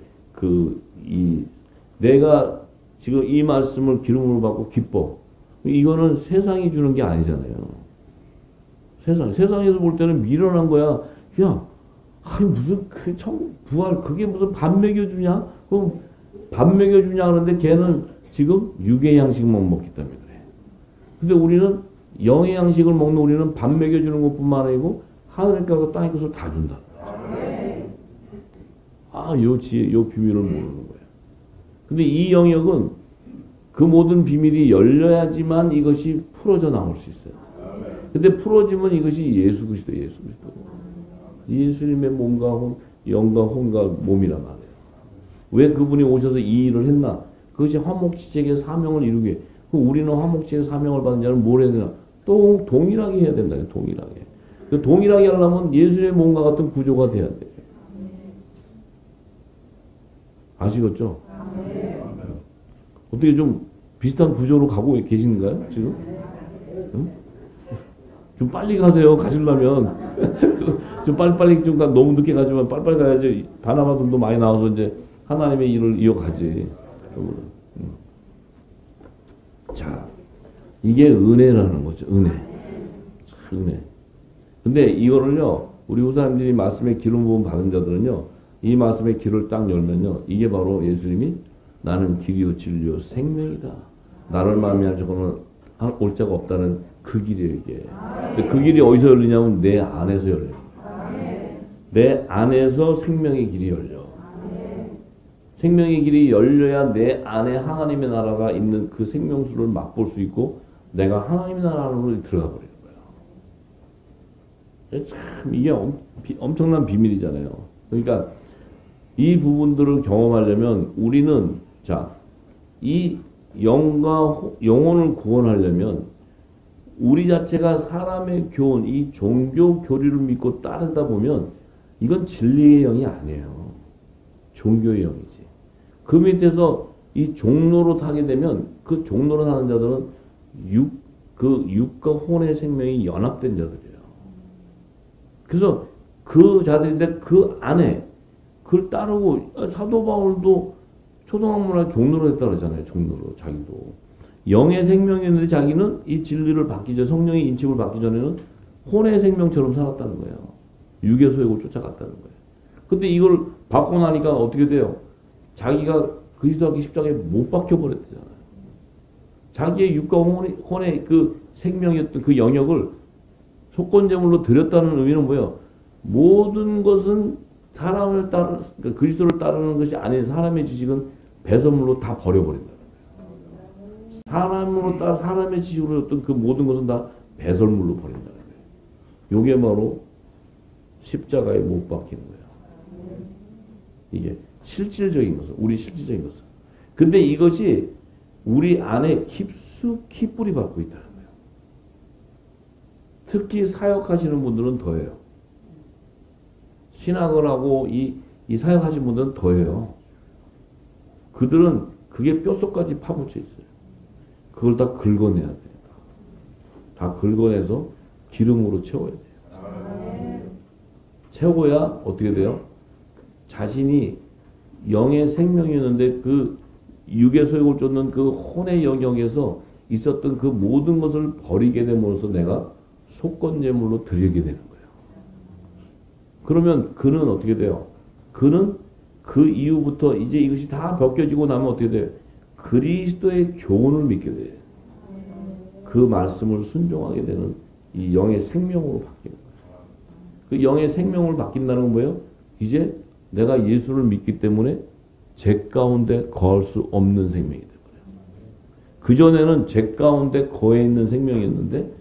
내가 지금 이 말씀을 기름으로 받고 기뻐. 이거는 세상이 주는 게 아니잖아요. 세상에서 볼 때는 미련한 거야. 야, 아니 무슨 그 부활 그게 무슨 밥 먹여주냐? 그럼 밥 먹여주냐 하는데 걔는 지금 육의 양식만 먹기 때문에 그래. 근데 우리는 영의 양식을 먹는 우리는 밥 먹여주는 것뿐만 아니고 하늘의 것과 땅의 것을 다 준다. 아, 요 지혜, 요 비밀을 모르는 거야. 근데 이 영역은 그 모든 비밀이 열려야지만 이것이 풀어져 나올 수 있어요. 근데 풀어지면 이것이 예수 그리스도, 예수 그리스도. 예수님의 몸과 영과 혼과 몸이란 말이에요. 왜 그분이 오셔서 이 일을 했나? 그것이 화목지책의 사명을 이루기 위해. 우리는 화목지책의 사명을 받은 자는 뭘 해야 되나? 또 동일하게 해야 된다. 동일하게. 그 동일하게 하려면 예수의 몸과 같은 구조가 돼야 돼. 아시겠죠? 어떻게 좀 비슷한 구조로 가고 계신가요? 지금? 응? 좀 빨리 가세요. 가시려면. 좀 빨리빨리 좀 너무 늦게 가지만 빨리빨리 가야지. 바나바 돈도 많이 나와서 이제 하나님의 일을 이어가지. 자, 이게 은혜라는 거죠. 은혜. 은혜. 근데 이거를요, 우리 후사님들이 말씀의 기름 부음 받은 자들은요, 이 말씀의 길을 딱 열면요, 이게 바로 예수님이 나는 길이요 진리요 생명이다. 나를 말미암아 저거는 올 자가 없다는 그 길이에요, 이게. 근데 그 길이 어디서 열리냐면 내 안에서 열려요. 내 안에서 생명의 길이 열려. 생명의 길이 열려야 내 안에 하나님의 나라가 있는 그 생명수를 맛볼 수 있고 내가 하나님의 나라 안으로 들어가 버리는 거예요. 참 이게 엄청난 비밀이잖아요. 그러니까 이 부분들을 경험하려면 우리는 자, 이 영과 영혼을 구원하려면 우리 자체가 사람의 교훈, 이 종교 교리를 믿고 따르다 보면 이건 진리의 영이 아니에요. 종교의 영이지. 그 밑에서 이 종로로 타게 되면 그 종로로 타는 자들은 그 육과 혼의 생명이 연합된 자들이에요. 그래서 그 자들인데 그 안에 그걸 따르고 사도 바울도 초등학문화 종로로 했다 그러잖아요. 종로로 자기도. 영의 생명이었는데 자기는 이 진리를 받기 전에 성령의 인침을 받기 전에는 혼의 생명처럼 살았다는 거예요. 육의 소욕을 쫓아갔다는 거예요. 근데 이걸 받고 나니까 어떻게 돼요? 자기가 그리스도의 십자가에 못 박혀버렸잖아요. 자기의 육과 혼의 그 생명이었던 그 영역을 속건제물로 드렸다는 의미는 뭐예요? 모든 것은 사람을 그러니까 그리스도를 따르는 것이 아닌 사람의 지식은 배설물로 다 버려버린다. 사람의 지식으로 어떤 그 모든 것은 다 배설물로 버린다는 거예요. 이게 바로 십자가에 못 박히는 거예요. 이게 실질적인 것은, 우리 실질적인 것은. 근데 이것이 우리 안에 깊숙이 뿌리 박고 있다는 거예요. 특히 사역하시는 분들은 더해요. 신학을 하고 이 사역하시는 분들은 더해요. 그들은 그게 뼛속까지 파묻혀 있어요. 그걸 다 긁어내야 돼요. 다 긁어내서 기름으로 채워야 돼요. 채워야 어떻게 돼요? 자신이 영의 생명이었는데 그 육의 소욕을 쫓는 그 혼의 영역에서 있었던 그 모든 것을 버리게 됨으로써 내가 속건제물로 드리게 되는 거예요. 그러면 그는 어떻게 돼요? 그는 그 이후부터 이제 이것이 다 벗겨지고 나면 어떻게 돼요? 그리스도의 교훈을 믿게 돼요. 그 말씀을 순종하게 되는 이 영의 생명으로 바뀌는 거예요. 그 영의 생명을 바뀐다는 건 뭐예요? 이제 내가 예수를 믿기 때문에 제 가운데 거할 수 없는 생명이 되어버려요. 그전에는 제 가운데 거해 있는 생명이었는데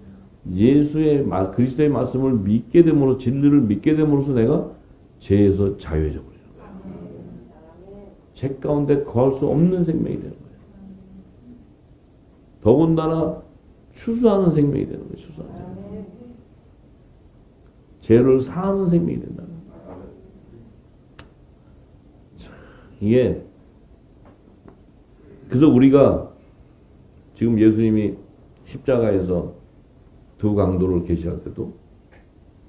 그리스도의 말씀을 믿게 됨으로써 진리를 믿게 됨으로써 내가 죄에서 자유해져 버리는 거예요. 제 가운데 거할 수 없는 생명이 되는 거예요. 더군다나 추수하는 생명이 되는 거예요. 추수하는 생명. 죄를 사하는 생명이 된다는 거예요. 이게 그래서 우리가 지금 예수님이 십자가에서 두 강도를 계시할 때도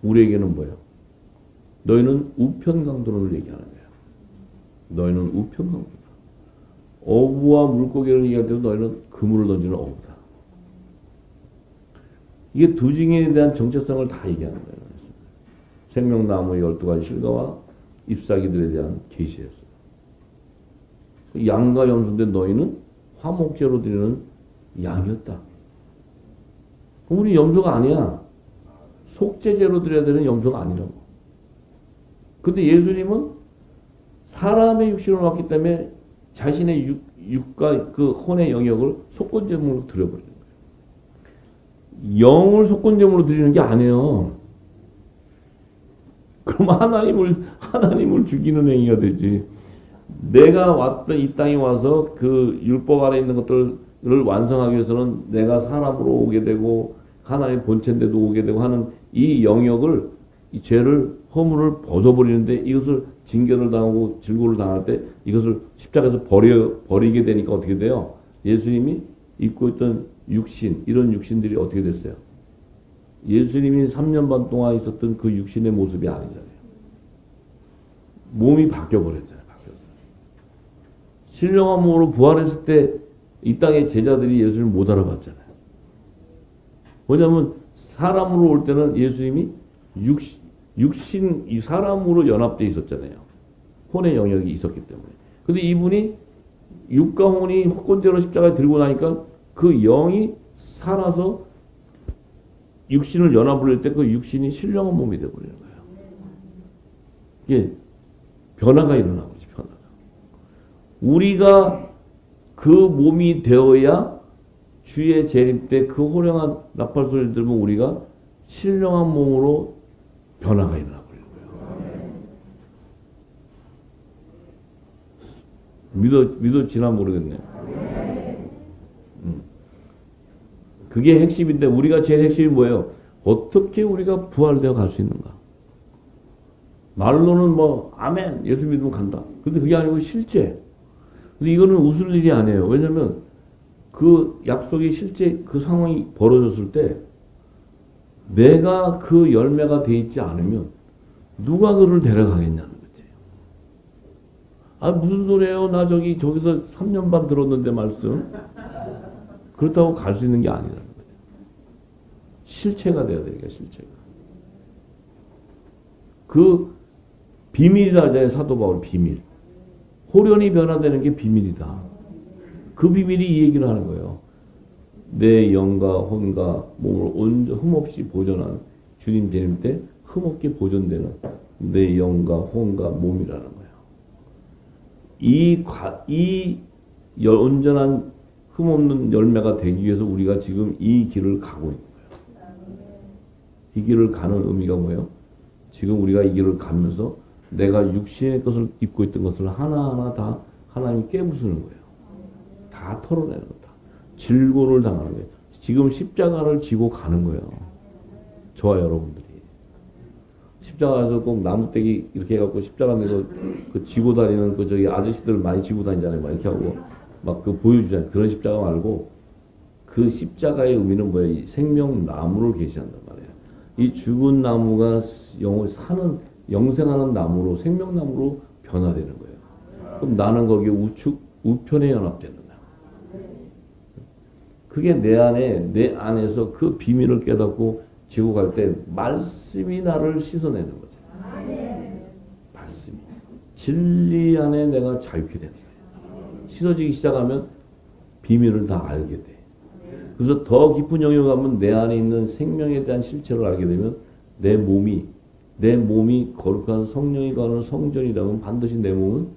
우리에게는 뭐예요? 너희는 우편 강도를 얘기하는 거예요. 너희는 우편 강도다. 어부와 물고기를 얘기할 때도 너희는 그물을 던지는 어부다. 이게 두 증인에 대한 정체성을 다 얘기하는 거예요. 생명나무의 12가지 실과와 잎사귀들에 대한 계시였어요. 양과 염소인데 너희는 화목제로 드리는 양이었다. 그럼 우리 염소가 아니야. 속죄제로 드려야 되는 염소가 아니라고. 근데 예수님은 사람의 육신으로 왔기 때문에 자신의 육과 그 혼의 영역을 속건제물로 드려버리는 거예요. 영을 속건제물로 드리는 게 아니에요. 그럼 하나님을 죽이는 행위가 되지. 내가 왔던 이 땅에 와서 그 율법 아래 있는 것들을 완성하기 위해서는 내가 사람으로 오게 되고 하나님의 본체인데도 오게 되고 하는 이 영역을 이 죄를 허물을 벗어버리는데 이것을 징계를 당하고 질고를 당할 때 이것을 십자가에서 버리게 되니까 어떻게 돼요? 예수님이 입고 있던 육신, 이런 육신들이 어떻게 됐어요? 예수님이 3년 반 동안 있었던 그 육신의 모습이 아니잖아요. 몸이 바뀌어버렸잖아요. 신령한 몸으로 부활했을 때 이 땅의 제자들이 예수님을 못 알아봤잖아요. 왜냐하면 사람으로 올 때는 예수님이 육신, 이 사람으로 연합되어 있었잖아요. 혼의 영역이 있었기 때문에. 근데 이분이 육과 혼이 속건제로 십자가에 들고 나니까 그 영이 살아서 육신을 연합을 할 때 그 육신이 신령한 몸이 되어버리는 거예요. 이게 변화가 일어나고 있어요. 변화가. 우리가 그 몸이 되어야 주의 재림 때 그 호령한 나팔 소리를 들으면 우리가 신령한 몸으로 변화가 일어나 버리는 거예요. 믿어지나 모르겠네요. 그게 핵심인데 우리가 제일 핵심이 뭐예요? 어떻게 우리가 부활되어 갈 수 있는가? 말로는 뭐 아멘 예수 믿으면 간다. 근데 그게 아니고 실제. 근데 이거는 웃을 일이 아니에요. 왜냐하면 그 약속이 실제 그 상황이 벌어졌을 때 내가 그 열매가 돼 있지 않으면 누가 그를 데려가겠냐는 거지. 아 무슨 소리예요? 나 저기서 3년 반 들었는데 말씀. 그렇다고 갈 수 있는 게 아니라는 거죠. 실체가 돼야 되니까 실체가. 그 비밀이라 하잖아요. 사도 바울 비밀. 호련히 변화되는 게 비밀이다. 그 비밀이 이 얘기를 하는 거예요. 내 영과 혼과 몸을 흠없이 보존한 주님 재림 때 흠없게 보존되는 내 영과 혼과 몸이라는 거예요. 이 온전한 흠없는 열매가 되기 위해서 우리가 지금 이 길을 가고 있는 거예요. 이 길을 가는 의미가 뭐예요? 지금 우리가 이 길을 가면서 내가 육신의 것을 입고 있던 것을 하나하나 다 하나님이 깨부수는 거예요. 다 털어내는 거다. 질고를 당하는 거예요. 지금 십자가를 지고 가는 거예요. 저와 여러분들이. 십자가에서 꼭 나무떼기 이렇게 해갖고 십자가 내서 그 지고 다니는 그 저기 아저씨들 많이 지고 다니잖아요. 막 이렇게 하고 막 그 보여주잖아요. 그런 십자가 말고 그 십자가의 의미는 뭐예요? 이 생명나무를 계시한단 말이에요. 이 죽은 나무가 영생하는 나무로 생명나무로 변화되는 거예요. 그럼 나는 거기에 우편에 연합되는 거야. 그게 내 안에서 그 비밀을 깨닫고 지고 갈 때 말씀이 나를 씻어내는 거죠. 말씀이. 진리 안에 내가 자유케 되는 거예요. 씻어지기 시작하면 비밀을 다 알게 돼. 그래서 더 깊은 영역에 가면 내 안에 있는 생명에 대한 실체를 알게 되면 내 몸이 거룩한 성령이 가는 성전이라면 반드시 내 몸은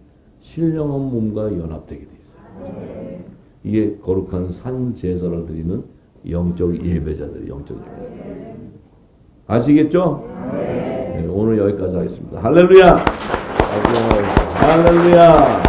신령한 몸과 연합되게 돼 있어요. 이게 거룩한 산 제사를 드리는 영적 예배자들이 영적 예배. 아시겠죠? 네, 오늘 여기까지 하겠습니다. 할렐루야! 할렐루야!